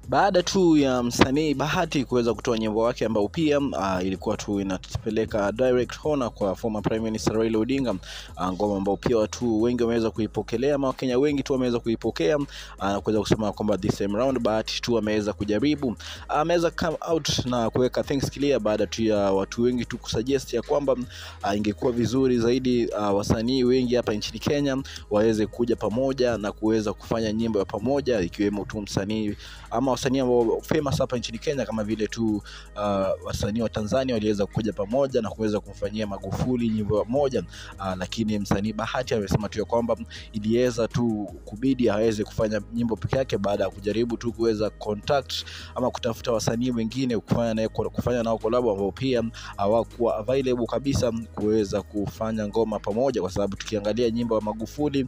Baada tu ya msanii Bahati kuweza kutoa nyimbo wake ambao pia ilikuwa tu inatupeleka direct honor kwa former Prime Minister Raila Odinga, ngoma ambao pia watu wengi wameweza kuipokelea, ama Wakenya wengi tu wameweza kuipokea na kuweza kusema kwamba this time round Bahati tu ameweza kujaribu, ameweza come out na kuweka things clear baada tu ya watu wengi tu kusuggest ya kwamba ingekuwa vizuri zaidi wasanii wengi hapa nchini Kenya waweze kuja pamoja na kuweza kufanya nyimbo ya pamoja, ikiwemo tu msanii ama wasanii ambao famous hapa nchini Kenya kama vile tu wasanii wa Tanzania waliweza kuja pamoja na kuweza kumfanyia Magufuli nyimbo moja, lakini msanii Bahati amesema tu kwamba iliweza tu kubidi haweze kufanya nyimbo peke yake baada ya kujaribu tu kuweza contact ama kutafuta wasanii wengine kufanya nao collab ambao pia hawakuwa available kabisa kuweza kufanya ngoma pamoja, kwa sababu tukiangalia nyimbo ya Magufuli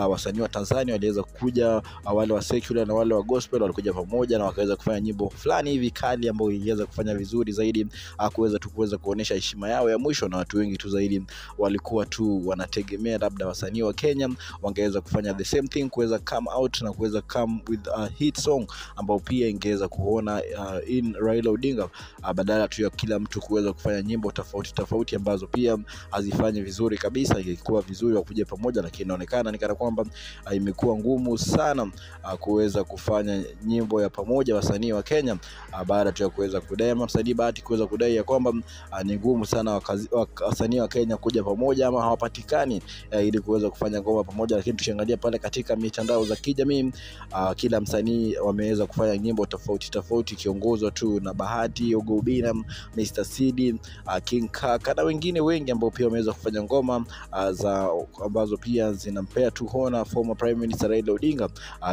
wasanii wa Tanzania waliweza kuja, wale wa secular na wale wa gospel walikuja pamoja na wakaweza kufanya nyimbo fulani hivi kali ambayo iliweza kufanya vizuri zaidi, kuweza kuonesha heshima yao ya mwisho, na watu wengi tu zaidi walikuwa tu wanategemea labda wasanii wa Kenya wangeweza kufanya the same thing, kuweza come out na kuweza come with a hit song ambao pia ingeweza kuona in Raila Odinga, badala tu ya kila mtu kuweza kufanya nyimbo tofauti ambazo pia hazifanye vizuri kabisa. Ilikuwa vizuri wakuje pamoja, lakini inaonekana ni kana kwamba imekuwa ngumu sana kuweza kufanya nyimbo ya pamoja wasanii wa Kenya, baada tu ya kuweza kudai msanii Bahati kuweza kudai ya kwamba ni ngumu sana wasanii wa Kenya kuja pamoja ama hawapatikani ili kuweza kufanya ngoma pamoja. Lakini tukiangalia pale katika mitandao za kijamii, kila msanii wameweza kufanya nyimbo tofauti kiongozwa tu na Bahati, Ogobina, Mr. Sidi, King Kaka na wengine wengi ambao pia wameweza kufanya ngoma ambazo pia zinampea tu honor former Prime Minister Raila Odinga,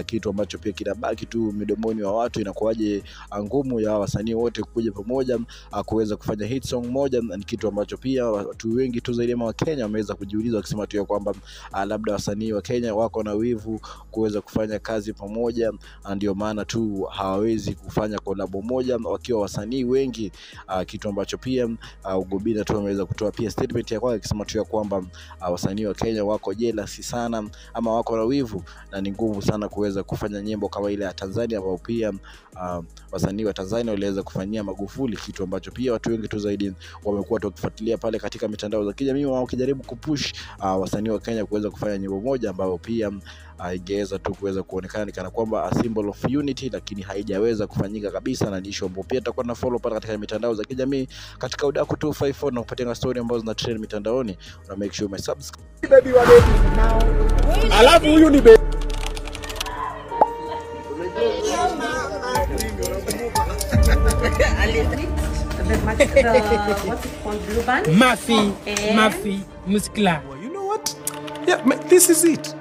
kitu ambacho pia kinabaki tu midomoni wa watu. Inakuwaje ngumu ya wasanii wote kuja pamoja kuweza kufanya hit song moja? Ni kitu ambacho pia watu wengi tu zaidi wa Kenya wameweza kujiuliza, wakisema tu kwamba labda wasanii wa Kenya wako na wivu kuweza kufanya kazi pamoja, ndio maana tu hawawezi kufanya collab moja wakiwa wasanii wengi, kitu ambacho pia Ogobina tu ameweza kutoa pia statement ya kwake akisema tu kwamba wasanii wa Kenya wako jealous sana ama wako na wivu na ni ngumu sana kuweza kufanya nyimbo kama ile ya Tanzania ambao pia wasanii wa Tanzania waliweza kufanyia Magufuli, kitu ambacho pia watu wengi tu zaidi wamekuwa wakifuatilia pale katika mitandao za kijamii wakijaribu kupush wasanii wa Kenya kuweza kufanya nyimbo moja ambao pia ingeweza tu kuweza kuonekana kana kwamba a symbol of unity, lakini haijaweza kufanyika kabisa, na nisho ambapo pia tutakuwa na follow pale katika mitandao za kijamii katika Udaku 254 na kupatia story ambazo zina trend mitandaoni, na make sure umesubscribe baby wa baby now. Alafu huyu ni baby what's it called, blue band? Mafi Muscular. You know what? Yeah, this is it.